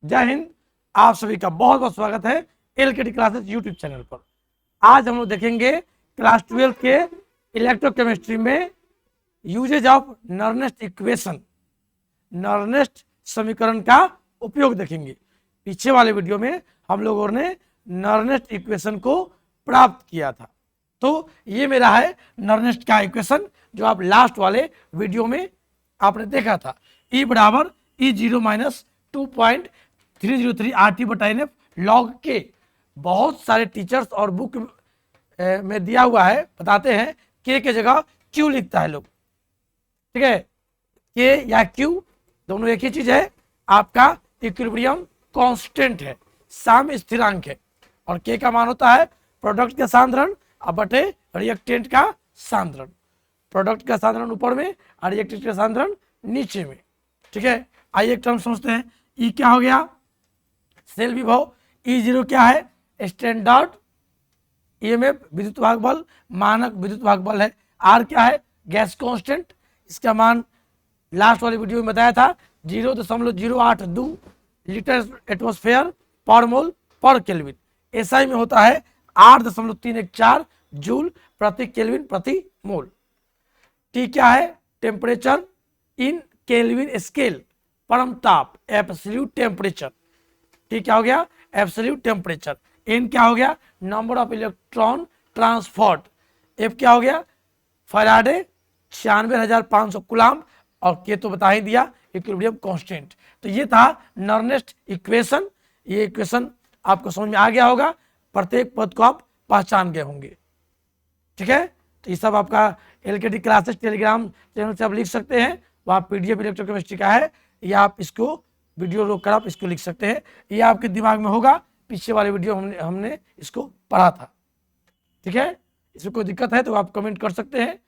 जय हिंद। आप सभी का बहुत बहुत स्वागत है एलकेडी क्लासेस यूट्यूब चैनल पर। आज हम लोग देखेंगे क्लास 12 के इलेक्ट्रोकेमिस्ट्री में यूजेज ऑफ नर्नेस्ट इक्वेशन, नर्नेस्ट समीकरण का उपयोग देखेंगे। पीछे वाले वीडियो में हम लोगों ने नर्नेस्ट इक्वेशन को प्राप्त किया था, तो ये मेरा है नर्नेस्ट का इक्वेशन जो आप लास्ट वाले वीडियो में आपने देखा था। E बराबर E0 minus 2.303 RT/NF log K। बहुत सारे टीचर्स और बुक में दिया हुआ है, बताते हैं K के जगह Q लिखता है लोग, ठीक है। K या Q दोनों एक ही चीज है, आपका इक्विलिब्रियम कांस्टेंट है, साम्य स्थिरांक है। और K का मान होता है प्रोडक्ट का सांद्रण बटे रिएक्टेंट का सांद्रण। प्रोडक्ट का सांद्रण ऊपर में और रिएक्टेंट का सांद्रण नीचे में, ठीक है। आइए एक टर्म समझते हैं। E क्या हो गया? सेल विभव। E0 क्या है? स्टैंडर्ड ईएमएफ, विद्युत वाहक बल, मानक विद्युत वाहक बल है। R क्या है? Gas constant. इसका मान लास्ट वाले वीडियो में बताया था 0.082 लीटर एटमॉस्फेयर पर मोल पर केल्विन। SI में होता है 8.314 जूल प्रति केल्विन प्रति मोल। T क्या है? टेम्परेचर इन केल्विन स्केल, परम ताप, एब्सोल्यूट टेम्परेचर। T क्या हो गया? Absolute temperature. N क्या हो गया? Number of electron transferred. F क्या हो गया? Faraday 96,500 coulomb. और K तो बता ही दिया, इक्विलिब्रियम कांस्टेंट। तो ये था नर्नेस्ट इक्वेशन। ये इक्वेशन आपको समझ में आ गया होगा, प्रत्येक पद को आप पहचान गए होंगे, ठीक है। तो ये सब आपका एलकेडी क्लासेस टेलीग्राम चैनल से आप लिख सकते हैं, वहाँ PDF इलेक्ट्रोकेमिस्ट्री का है, या आप इसको वीडियो रोक कर आप इसको लिख सकते हैं। ये आपके दिमाग में होगा, पीछे वाले वीडियो हमने इसको पढ़ा था, ठीक है। इसमें कोई दिक्कत है तो आप कमेंट कर सकते हैं।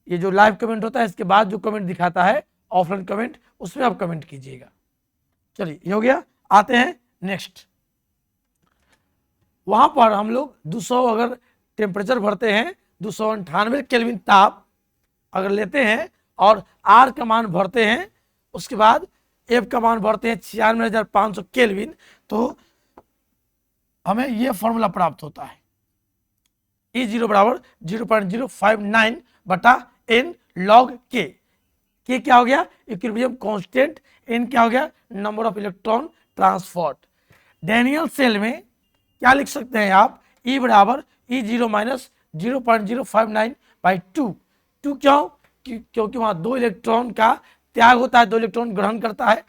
ये जो लाइव कमेंट होता है, इसके बाद जो कमेंट दिखाता है ऑफलाइन कमेंट, उसमें आप कमेंट कीजिएगा। चलिए ये हो गया। आते हैं नेक्स्ट। वहां पर हम लोग 200 अगर टेम्परेचर भरते हैं, 298 केल्विन ताप अगर लेते हैं और R का मान भरते हैं, उसके बाद F का मान भरते हैं 96,500 केल्विन, तो हमें यह फॉर्मूला प्राप्त होता है। E0 बराबर 0.059 बटा N log K। K क्या हो गया? Equilibrium constant. N क्या हो गया? Number of electron transferred. Daniell cell में क्या लिख सकते हैं आप? E बराबर E0 माइनस 0.059/2। 2 क्यों? क्योंकि वहां 2 इलेक्ट्रॉन का त्याग होता है, 2 इलेक्ट्रॉन ग्रहण करता है।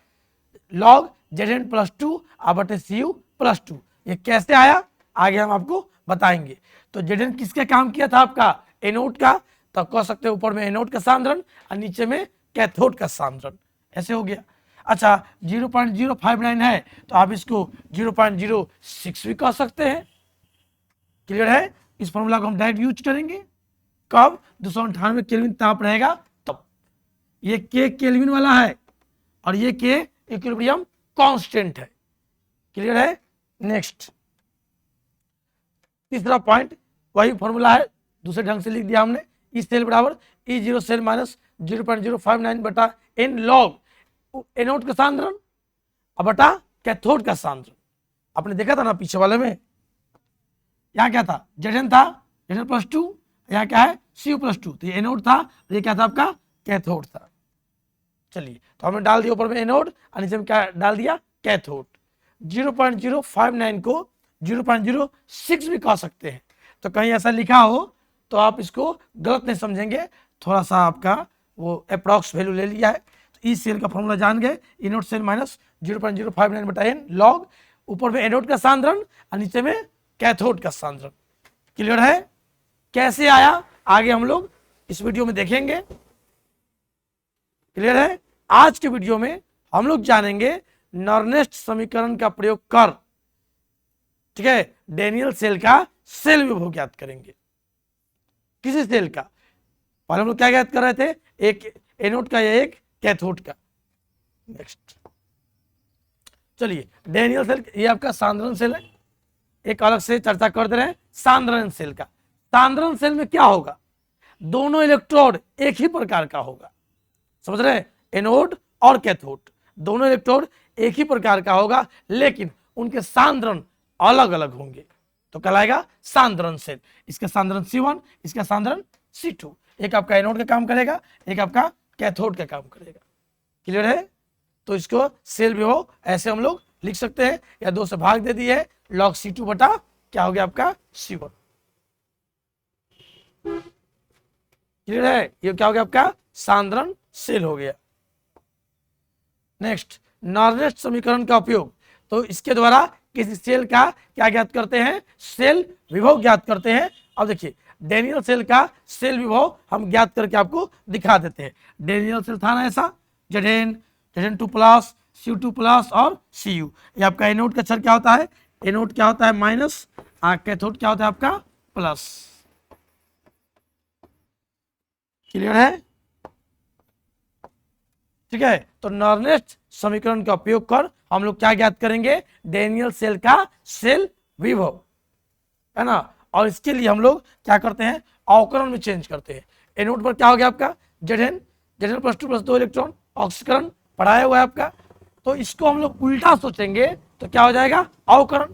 लॉग Zn+2 बटे Cu+2। ये कैसे आया आगे हम आपको बताएंगे। तो Zn किसका काम किया था? आपका एनोड का। तो कह सकते हैं ऊपर में एनोड का सांद्रण और नीचे में कैथोड का सांद्रण, ऐसे हो गया। अच्छा 0.059 है तो आप इसको 0.06 भी कह सकते हैं। क्लियर है? इस फॉर्मूला को हम डायरेक्ट यूज करेंगे कब? 298 केल्विन ताप रहेगा तब। ये K केल्विन वाला है और ये K इक्विलिब्रियम कांस्टेंट है। क्लियर है? नेक्स्ट तीसरा पॉइंट वही फॉर्मूला है, दूसरे ढंग से लिख दिया हमने। ई सेल बराबर E0 सेल माइनस 0.059 बटा N लॉग एनोड का सांद्रण बटा कैथोड का सांद्रण। आपने देखा था ना पीछे वाले में, यहाँ क्या था? Zn था, Zn+2। यहाँ क्या है? Cu+2। तो ये एनोड था, ये क्या था? आपका कैथोड था। चलिए तो हमने डाल दिया ऊपर में एनोड और नीचे में क्या डाल दिया? कैथोड। 0.059 को 0.06 भी कह सकते हैं। तो कहीं ऐसा लिखा हो तो आप इसको गलत नहीं समझेंगे, थोड़ा सा आपका वो अप्रॉक्स वैल्यू ले लिया है। तो ई सेल का फॉर्मूला जान गए, इनोड सेल माइनस 0.059 बटा N लॉग, ऊपर में एनोड का सांद्रण और नीचे में कैथोड का सांद्रण। क्लियर है? कैसे आया आगे हम लोग इस वीडियो में देखेंगे। क्लियर है? आज के वीडियो में हम लोग जानेंगे नर्नेस्ट समीकरण का प्रयोग कर, ठीक है, डैनियल सेल का सेल विभव ज्ञात करेंगे। किसी सेल का पहले हम लोग क्या ज्ञात कर रहे थे? एक एनोड का या एक कैथोड का। नेक्स्ट चलिए डैनियल सेल, ये आपका सांद्रण सेल है, एक अलग से चर्चा कर दे रहे हैं सांद्रण सेल का। सांद्रण सेल में क्या होगा? दोनों इलेक्ट्रोड एक ही प्रकार का होगा, समझ रहे हैं? एनोड और कैथोड दोनों इलेक्ट्रोड एक ही प्रकार का होगा, लेकिन उनके सांद्रण अलग अलग होंगे, तो कहलाएगा सांद्रण सेल। इसका सांद्रण C1, इसका सांद्रण C2। एक आपका एनोड का काम करेगा, एक आपका कैथोड का काम करेगा। क्लियर है? तो इसको सेल विभव ऐसे हम लोग लिख सकते हैं, या 2 से भाग दे दिए है, log C2 बटा क्या हो गया आपका C1। क्लियर है? ये क्या हो गया आपका सांद्रण सेल हो गया। नेक्स्ट, नॉर्नेस्ट समीकरण का उपयोग, तो इसके द्वारा किसी सेल का क्या ज्ञात करते हैं, सेल विभव ज्ञात करते हैं। अब देखिए डेनियल सेल का सेल विभव हम ज्ञात करके आपको दिखा देते हैं। डेनियल सेल था ना ऐसा, Zn2 प्लस Cu2 प्लस और Cu। ये आपका एनोड का अक्षर क्या होता है, एनोड क्या होता है माइनस, कैथोड क्या होता है आपका प्लस। क्लियर है? ठीक है, तो नॉर्नेस्ट समीकरण का उपयोग कर हम लोग क्या ज्ञात करेंगे, डेनियल सेल का सेल विभव, है ना। और इसके लिए हम लोग क्या करते हैं, अवकरण में चेंज करते हैं। एनोड पर क्या हो गया आपका Zn प्लस 2 प्लस 2 इलेक्ट्रॉन, ऑक्सीकरण पढ़ाया हुआ है आपका, तो इसको हम लोग उल्टा सोचेंगे तो क्या हो जाएगा, अवकरण।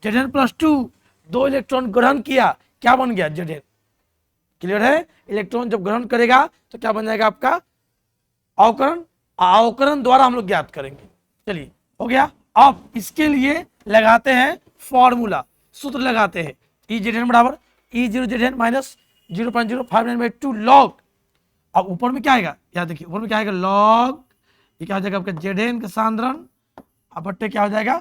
Zn प्लस 2 2 इलेक्ट्रॉन ग्रहण किया, क्या बन गया Zn। क्लियर है? इलेक्ट्रॉन जब ग्रहण करेगा तो क्या बन जाएगा आपका अवकरण। अवकरण द्वारा हम लोग ज्ञात करेंगे। चलिए हो गया। अब इसके लिए लगाते हैं फॉर्मूला, सूत्र लगाते हैं। E बराबर E0 माइनस 0.059/2 लॉग। अब ऊपर में क्या आएगा, याद देखिए ऊपर में क्या आएगा लॉग, ये क्या हो जाएगा आपका Zn का सांद्रण, अब बट्टे क्या हो जाएगा,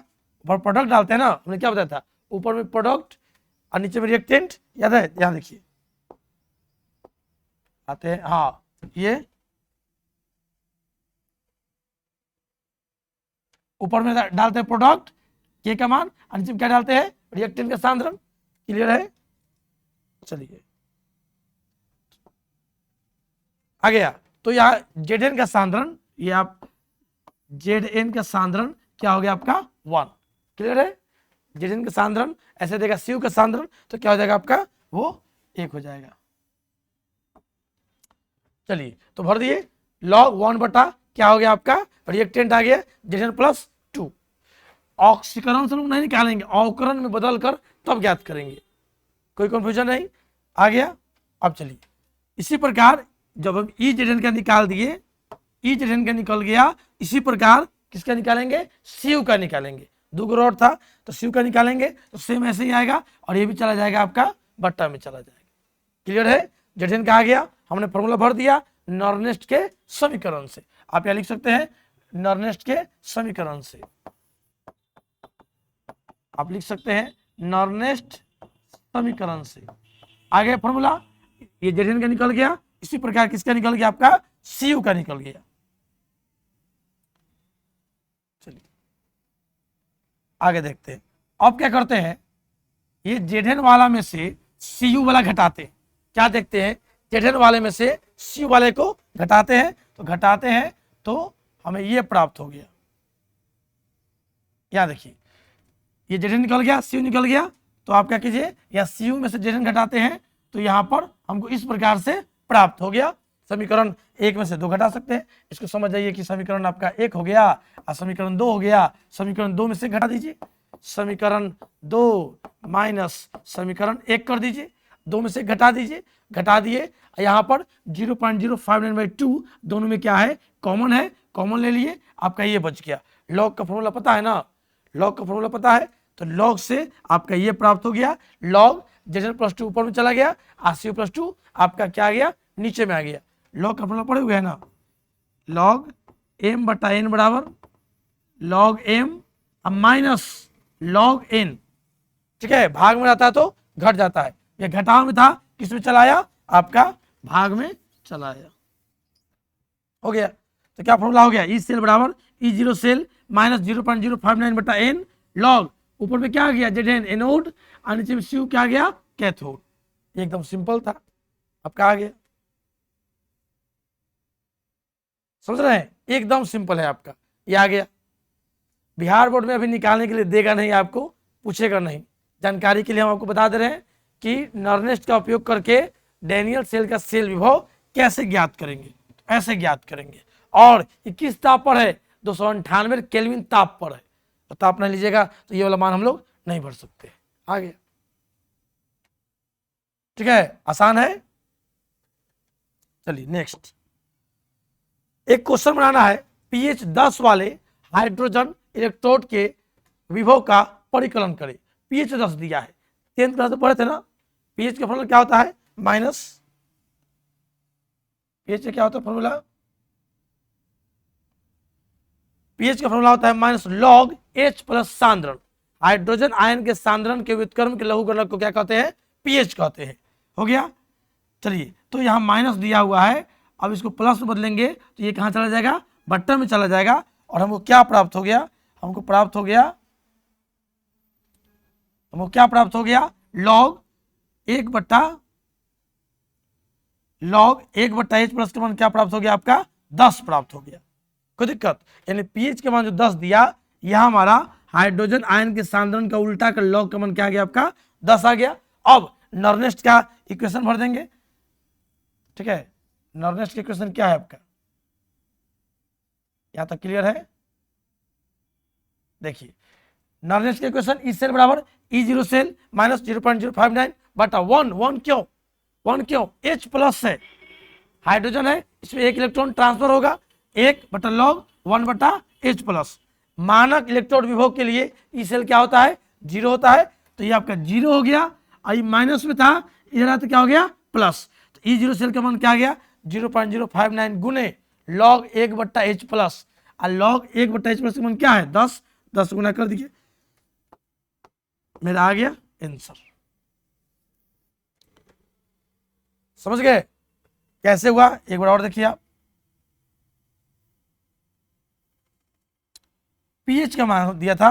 ऊपर प्रोडक्ट डालते हैं ना, हमने क्या बताया था, ऊपर में प्रोडक्ट और नीचे में रिएक्टेंट, याद है, यहाँ देखिए आते हैं, हाँ ये ऊपर में डालते हैं प्रोडक्ट के का मान, और नीचे में क्या डालते हैं, रिएक्टेंट का सांद्रण। क्लियर है? चलिए आ गया। तो यहाँ Zn का सांद्रण, ये आप Zn का सांद्रण क्या हो गया आपका 1। क्लियर है? Zn का सांद्रण ऐसे देगा, Cu का सांद्रण तो क्या हो जाएगा आपका, वो 1 हो जाएगा। चलिए तो भर दिए, log 1 बटा क्या हो गया आपका, रिएक्टेंट आ गया Zn प्लस 2। ऑक्सीकरण से लोग नहीं निकालेंगे, अवकरण में बदल कर तब ज्ञात करेंगे, कोई कंफ्यूजन नहीं, आ गया। अब चलिए इसी प्रकार जब हम Zn का निकाल दिए, Zn का निकल गया, इसी प्रकार किसका निकालेंगे, Cu का निकालेंगे। 2 रॉड था तो Cu का निकालेंगे, तो सेम ऐसे ही आएगा, और ये भी चला जाएगा आपका बट्टा में चला जाएगा। क्लियर है? Zn का आ गया, हमने फॉर्मूला भर दिया नॉर्नेस्ट के समीकरण से। आप यहाँ लिख सकते हैं नॉर्नेस्ट के समीकरण से, आप लिख सकते हैं नॉर्नेस्ट समीकरण से। आगे फॉर्मूला, ये Zn का निकल गया, इसी प्रकार किसका निकल गया आपका, Cu का निकल गया। चलिए आगे देखते हैं। अब क्या करते हैं, ये Zn वाला में से Cu वाला घटाते हैं। क्या देखते हैं, Zn वाले में से Cu वाले को घटाते हैं, तो घटाते हैं तो हमें ये प्राप्त हो गया। यहाँ देखिए ये Zn निकल गया, Cu निकल गया, तो आप क्या कीजिए, या Cu में से Zn घटाते हैं तो यहाँ पर हमको इस प्रकार से प्राप्त हो गया। समीकरण 1 में से 2 घटा सकते हैं, इसको समझ जाइए कि समीकरण आपका 1 हो गया और समीकरण 2 हो गया। समीकरण 2 में से घटा दीजिए, समीकरण 2 माइनस समीकरण 1 कर दीजिए, 2 में से घटा दीजिए, घटा दिए, यहाँ पर 0.059/2 दोनों में क्या है, कॉमन है, कॉमन ले लिए, आपका ये बच गया। लॉग का फॉर्मूला पता है ना, लॉग का फॉर्मूला पता है, तो लॉग से आपका ये प्राप्त हो गया। लॉग Zn प्लस 2 ऊपर में चला गया, और Cu प्लस 2 आपका क्या आ गया, नीचे में आ गया। लॉग का फॉर्मूला पढ़े हुए है ना, लॉग m बटा n बराबर log m minus log n। ठीक है, भाग में रहता है तो घट जाता है, ये घटाव में था, किस में चला आया, आपका भाग में चला आया। हो गया, तो क्या फॉर्मूला हो गया, ई सेल बराबर E0 सेल माइनस 0.059 बटा n लॉग, ऊपर में क्या आ गया Zn एनोड, और नीचे में Cu क्या आ गया, कैथोड। एकदम सिंपल था, आपका आ गया। समझ रहे हैं, एकदम सिंपल है आपका, ये आ गया। बिहार बोर्ड में अभी निकालने के लिए देगा नहीं, आपको पूछेगा नहीं, जानकारी के लिए हम आपको बता दे रहे हैं कि नॉर्नेस्ट का उपयोग करके डेनियल सेल का सेल विभव कैसे ज्ञात करेंगे, ऐसे ज्ञात करेंगे। और ये किस दाब पर है, 298 केल्विन ताप पर है, तो ताप नहीं लीजिएगा तो ये वाला मान हम लोग नहीं भर सकते। आगे ठीक है, आसान है। चलिए नेक्स्ट, एक क्वेश्चन बनाना है, पीएच 10 वाले हाइड्रोजन इलेक्ट्रोड के विभव का परिकलन करें। पीएच 10 दिया है, 10th क्लास में पढ़े थे ना, पीएच का फॉर्मूला क्या होता है, माइनस, पीएच क्या होता है फॉर्मूला, पीएच का फॉर्मूला होता है माइनस लॉग एच प्लस सांद्रण। हाइड्रोजन आयन के सांद्रण के व्युत्क्रम के लघुगणक को क्या कहते हैं, पीएच कहते हैं। हो गया। चलिए, तो यहाँ माइनस दिया हुआ है, अब इसको प्लस में बदलेंगे तो ये कहाँ चला जाएगा, बट्टा में चला जाएगा, और हमको क्या प्राप्त हो गया, हमको प्राप्त हो गया लॉग एक बट्टा एच प्लस का मान क्या प्राप्त हो गया, आपका 10 प्राप्त हो गया। कोई दिक्कत, यानी पीएच के मान जो 10 दिया, यह हमारा हाइड्रोजन आयन के सांद्रण का उल्टा कर लॉग का मान क्या आ गया, आपका 10 आ गया। अब नॉर्नेस्ट का इक्वेशन भर देंगे। ठीक है, नॉर्नेस्ट का इक्वेशन क्या है आपका, यहां तक क्लियर है। देखिए, नॉर्नेस्ट का इक्वेशन ई सेल बराबर E0 सेल माइनस 0.059 बटा 1 क्यों, H प्लस है, हाइड्रोजन है, इसमें एक इलेक्ट्रॉन ट्रांसफर होगा, 1 बटा लॉग 1 बटा H प्लस। मानक इलेक्ट्रोड विभव के लिए ई सेल क्या होता है, 0 होता है, तो ये आपका 0 हो गया, आई माइनस में था, इधर तो क्या हो गया, प्लस। तो E0 सेल का मान क्या आ गया, 0.059 गुने लॉग 1 बट्टा H प्लस, और लॉग 1 बट्टा H प्लस का मान क्या है, 10 गुना कर दीजिए, मेरा आ गया आंसर। समझ गए कैसे हुआ, एक बार और देखिए आप। पीएच का मान दिया था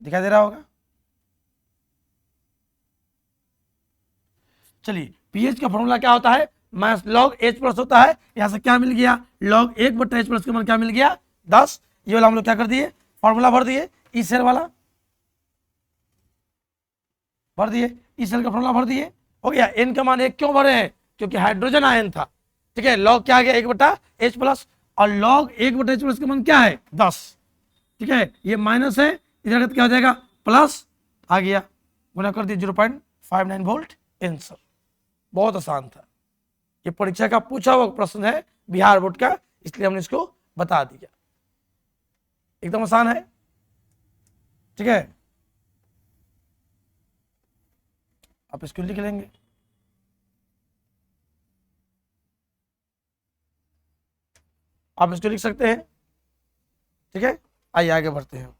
दिखाई दे रहा होगा। चलिए, पीएच का फॉर्मूला क्या होता है, माइनस लॉग एच प्लस होता है, यहां से क्या मिल गया, लॉग 1 बट्टा एच प्लस का मान क्या मिल गया, 10। ये वाला हम लोग क्या कर दिए, फॉर्मूला भर दिए, ई सेल वाला भर दिए, ई सेल का फॉर्मूला भर दिए, हो गया। एन का मान 1 क्यों भरे हैं, क्योंकि हाइड्रोजन आयन था। ठीक है, लॉग क्या आ गया, 1 बट्टा एच प्लस, और लॉग 1 बट्टा एच प्लस का मान क्या है, 10। ठीक है, ये माइनस है, इधर क्या हो जाएगा, प्लस आ गया, गुना कर दिए 0.59 वोल्ट, आंसर। बहुत आसान था, ये परीक्षा का पूछा हुआ प्रश्न है बिहार बोर्ड का, इसलिए हमने इसको बता दिया, एकदम आसान है। ठीक है, आप इसको लिख लेंगे। आप इसको लिख सकते हैं। ठीक है, आइए आगे बढ़ते हैं।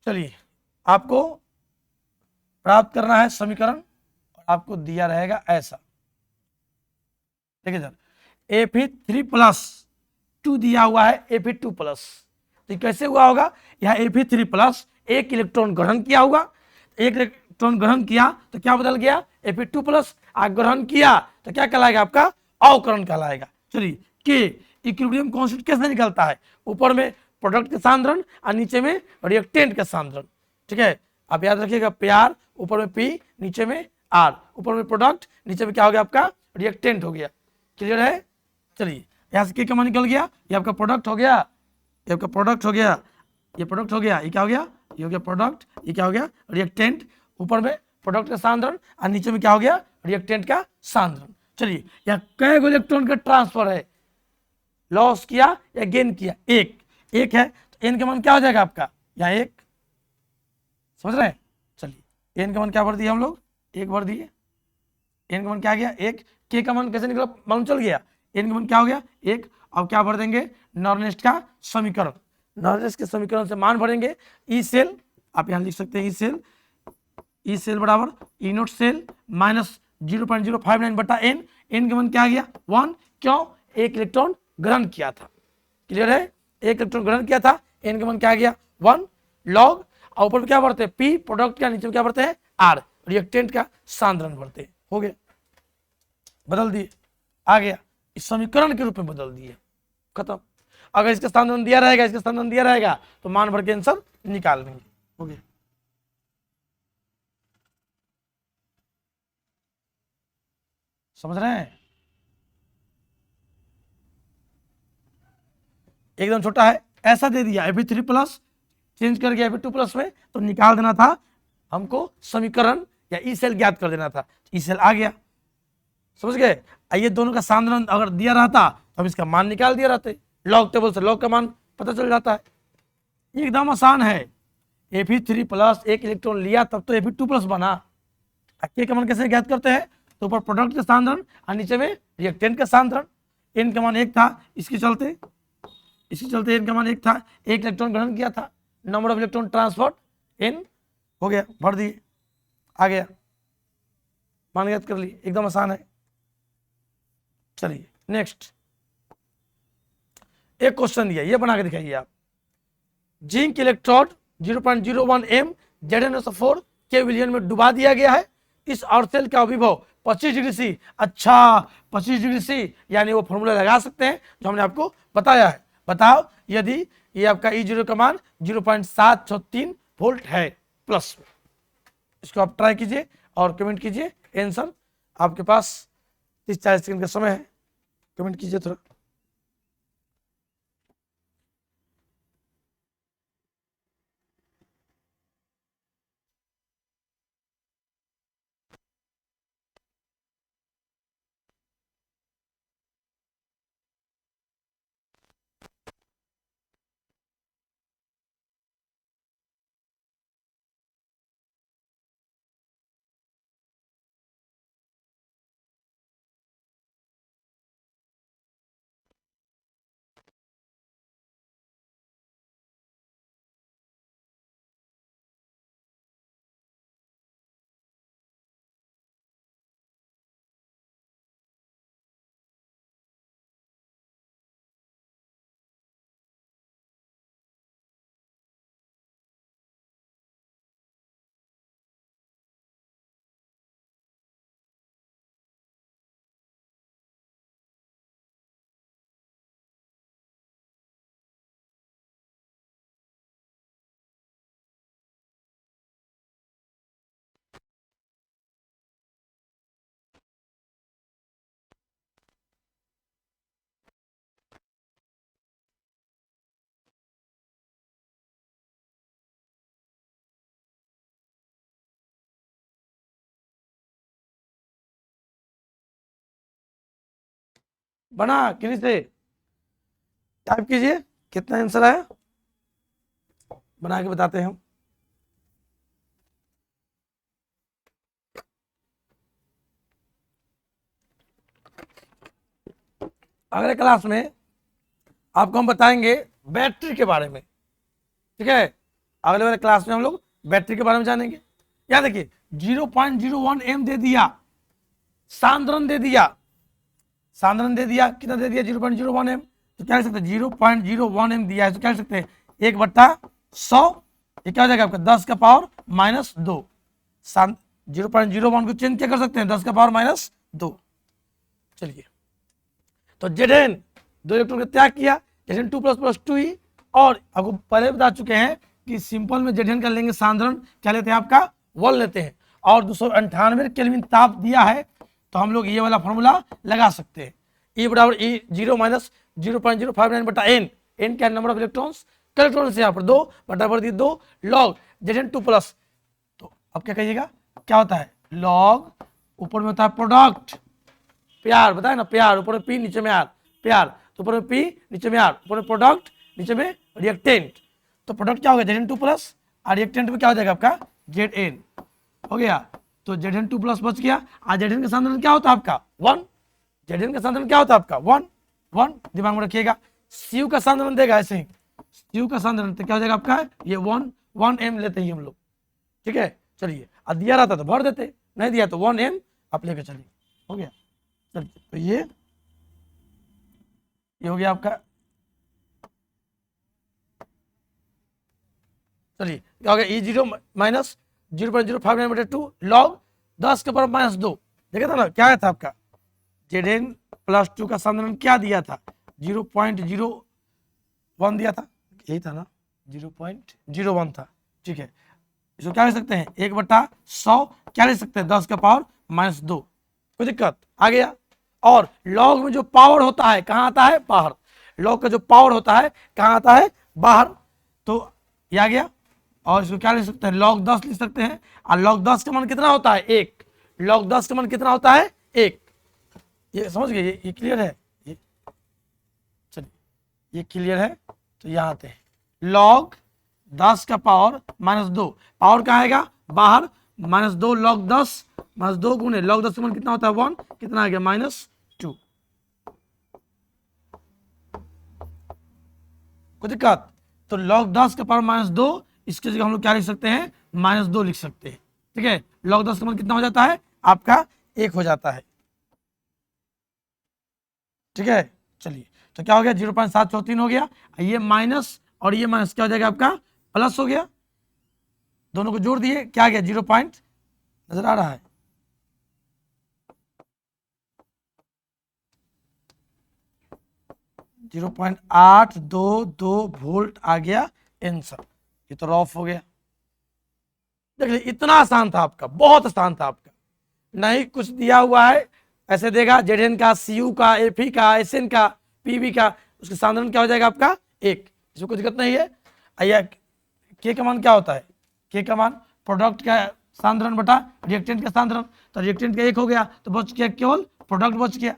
चलिए, आपको प्राप्त करना है समीकरण, और आपको दिया रहेगा ऐसा। देखिए सर, Fe3 प्लस 2 दिया हुआ है, Fe2 प्लस, तो कैसे हुआ होगा, यहाँ Fe3 प्लस एक इलेक्ट्रॉन ग्रहण किया होगा, एक इलेक्ट्रॉन ग्रहण किया तो क्या बदल गया, Fe2 प्लस, ग्रहण किया तो क्या कहलाएगा, आपका अवकरण कहलाएगा। चलिए, के इक्विलिब्रियम कांस्टेंट कैसे निकलता है, ऊपर में प्रोडक्ट का सांद्रण और नीचे में रिएक्टेंट का सांद्रण। ठीक है, आप याद रखिएगा, प्यार ऊपर में P, नीचे में R, ऊपर में प्रोडक्ट, नीचे में क्या हो गया, आपका रिएक्टेंट हो गया। क्लियर है। चलिए, यहाँ से क्या मान निकल गया, ये आपका प्रोडक्ट हो गया, ये आपका प्रोडक्ट हो गया, ये प्रोडक्ट हो गया, ये क्या हो गया, ये हो गया प्रोडक्ट, ये क्या हो गया, रिएक्टेंट, ऊपर में प्रोडक्ट का सांद्रण और नीचे में क्या हो गया, रिएक्टेंट का सांद्रण। चलिए, यहाँ कै गो इलेक्ट्रॉन का ट्रांसफर है, लॉस किया या गेन किया, एक है, तो एन का मान क्या हो जाएगा आपका, यहाँ 1, समझ रहे हैं। चलिए, एन का मान क्या भर दिए हम लोग, 1 भर दिए, एन का मान क्या आ गया 1, के का मान कैसे निकला मालूम चल गया, एन का मान क्या हो गया 1। अब क्या भर देंगे, नॉर्नेस्ट का समीकरण, नॉर्नेस्ट के समीकरण से मान भरेंगे, ई सेल, आप यहाँ लिख सकते हैं ई सेल बराबर ई नोट सेल माइनस 0.059 बटा एन, एन का मान क्या आ गया 1, क्यों, एक इलेक्ट्रॉन ग्रहण किया था। क्लियर है, एक इलेक्ट्रॉन ग्रहण किया था, एन का मान क्या आ गया 1 लॉग, और ऊपर क्या बढ़ते हैं पी प्रोडक्ट का, नीचे में क्या बढ़ते हैं आर रिएक्टेंट का सांद्रण बढ़ते हैं। हो गया, बदल दिए, आ गया, इस समीकरण के रूप में बदल दिए, खत्म। अगर इसका सांद्रण दिया रहेगा, इसका सांद्रण दिया रहेगा तो मान भर के आंसर निकाल देंगे। हो गया। समझ रहे हैं? एकदम छोटा है, ऐसा दे दिया Fe3+ चेंज कर गया Fe2+ में, तो निकाल देना था हमको समीकरण या ई सेल ज्ञात कर देना था, ई सेल आ गया। समझ गए? ये दोनों का सांद्रण अगर दिया रहता तो हम इसका मान निकाल दिया रहते, लॉग टेबल से लॉग का मान पता चल जाता है। एकदम आसान है। Fe3+ एक इलेक्ट्रॉन लिया तब तो Fe2+ बना। के का मान कैसे ज्ञात करते हैं? तो ऊपर प्रोडक्ट का सांद्रण और नीचे में रिएक्टेंट का सांद्रण। एन का मान 1 था, इसके चलते एन का मान 1 था, एक इलेक्ट्रॉन ग्रहण किया था, number of electron transfer N हो गया, भर दिए, आ गया, मान ज्ञात कर लिए। एकदम आसान है। चलिए नेक्स्ट एक क्वेश्चन दिया, ये बना के दिखाइए आप। जिंक इलेक्ट्रोड 0.01 m Zn4 के विलयन में डुबा दिया गया है। इस ऑर्सेल का विभव 25 डिग्री सी। अच्छा 25 डिग्री सी, यानी वो फॉर्मूला लगा सकते हैं जो हमने आपको बताया है। बताओ यदि ये आपका E0 का मान 0.763 वोल्ट है प्लस। इसको आप ट्राई कीजिए और कमेंट कीजिए आंसर। आपके पास 30-40 सेकंड का समय है, कमेंट कीजिए थोड़ा। बना किसी से टाइप कीजिए कितना आंसर आया, बना के बताते हैं हम। अगले क्लास में आपको हम बताएंगे बैटरी के बारे में, ठीक है? अगले वाले क्लास में हम लोग बैटरी के बारे में जानेंगे। याद देखिए 0.01 m दे दिया, सांद्रण दे दिया, कितना दे दिया 0.01 m, तो क्या लिख सकते हैं 0.01 m दिया है तो क्या लिख सकते हैं 1/100। ये क्या हो जाएगा आपका 10 का पावर -2। 0.01 को चेंज क्या कर सकते हैं 10 का पावर -2। चलिए तो Zn 2 इलेक्ट्रॉन का त्याग किया, Zn2+ 2e। और आपको पहले बता चुके हैं कि सिंपल में Zn का लेंगे सांद्रण क्या लेते हैं आपका 1 लेते हैं, और 298 केल्विन ताप दिया है तो हम लोग ये वाला फॉर्मूला लगा सकते हैं। E बराबर E0 - 0.059/n। n क्या नंबर ऑफ इलेक्ट्रॉन्स, इलेक्ट्रॉन्स यहाँ पर 2 बटा 2 लॉग Zn2+। तो अब क्या कहिएगा क्या होता है लॉग, ऊपर में होता है प्रोडक्ट प्यार, बताए ना प्यार, ऊपर में P नीचे में R, प्यार तो ऊपर में P नीचे में R, ऊपर में प्रोडक्ट नीचे में रिएक्टेंट। तो प्रोडक्ट क्या होगा Zn2+ और रिएक्टेंट में क्या हो जाएगा आपका Zn हो गया। तो Zn2+ बच गया। और Zn का सांद्रण क्या होता है आपका 1। Zn का सांद्रण क्या होता है आपका 1 दिमाग में रखिएगा। Cu का सांद्रण देगा ऐसे ही, Cu का सांद्रण तो क्या हो जाएगा आपका ये 1 m लेते ही हम लोग, ठीक है? चलिए और दिया रहता तो भर देते, नहीं दिया तो 1 m आप लेकर चलिए, हो गया। चलिए तो ये हो गया आपका। चलिए क्या हो गया E0 - 0.059/2 लॉग 10 के पावर -2। देखा था ना क्या आया था आपका Zn+2 का सांद्रण क्या दिया था 0.01 दिया था, यही था ना 0.01 था, ठीक है? इसको क्या लिख सकते हैं 1/100 क्या लिख सकते हैं 10 का पावर -2। कोई दिक्कत आ गया। और लॉग में जो पावर होता है कहाँ आता है, बाहर। लॉग का जो पावर होता है कहाँ आता है, बाहर। तो ये आ गया। और इसको क्या लिख सकते हैं, log 10 लिख सकते हैं। और log 10 का मान कितना होता है, 1। log 10 का मान कितना होता है, 1। ये समझ गए, ये क्लियर है। ये चलिए, ये क्लियर है। तो यहाँ आते हैं, log 10 का पावर -2, पावर कहाँ आएगा, बाहर। -2 log 10 -2 गुने log 10 का मान कितना होता है, 1। कितना आ गया, -2। कोई दिक्कत। तो log 10 का पावर -2, इसके जगह हम लोग क्या लिख सकते हैं, -2 लिख सकते हैं। ठीक है, log 10 का मान कितना हो जाता है आपका, 1 हो जाता है। ठीक है, चलिए, तो क्या हो गया, 0.743 हो गया। ये माइनस और ये माइनस क्या हो जाएगा आपका, प्लस हो गया। दोनों को जोड़ दिए, क्या आ गया, 0 पॉइंट, नजर आ रहा है, 0.822 वोल्ट आ गया आंसर। ये तो रॉफ हो गया। देख लीजिए, इतना आसान था आपका, बहुत आसान था आपका। नहीं कुछ दिया हुआ है, ऐसे देगा जेडएन का, सीयू का, एफई का, एसएन का, पीवी का, उसके साधारण क्या हो जाएगा आपका, 1। इसमें कोई दिक्कत नहीं है। आइए, के का मान क्या होता है, के का मान प्रोडक्ट का सांद्रण बटा रिएक्टेंट का सांद्रण। तो रिएक्टेंट का 1 हो गया, तो बच गया केवल प्रोडक्ट बच गया।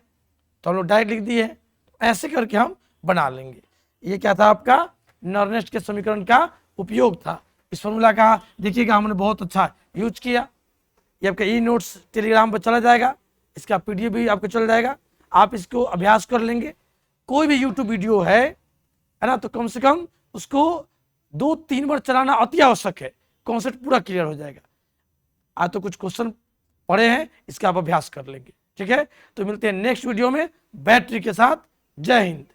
तो हम लोग डायरेक्ट लिख दिए। ऐसे करके हम बना लेंगे। ये क्या था आपका, नॉर्नेस्ट के समीकरण का उपयोग था। इस फॉर्मूला का देखिएगा हमने बहुत अच्छा यूज किया। ये आपका ई नोट्स टेलीग्राम पर चला जाएगा, इसका पीडीएफ भी आपको चल जाएगा। आप इसको अभ्यास कर लेंगे। कोई भी यूट्यूब वीडियो है ना, तो कम से कम उसको 2-3 बार चलाना अति आवश्यक है, कॉन्सेप्ट पूरा क्लियर हो जाएगा। आज तो कुछ क्वेश्चन पढ़े हैं, इसका आप अभ्यास कर लेंगे। ठीक है, तो मिलते हैं नेक्स्ट वीडियो में बैटरी के साथ। जय हिंद।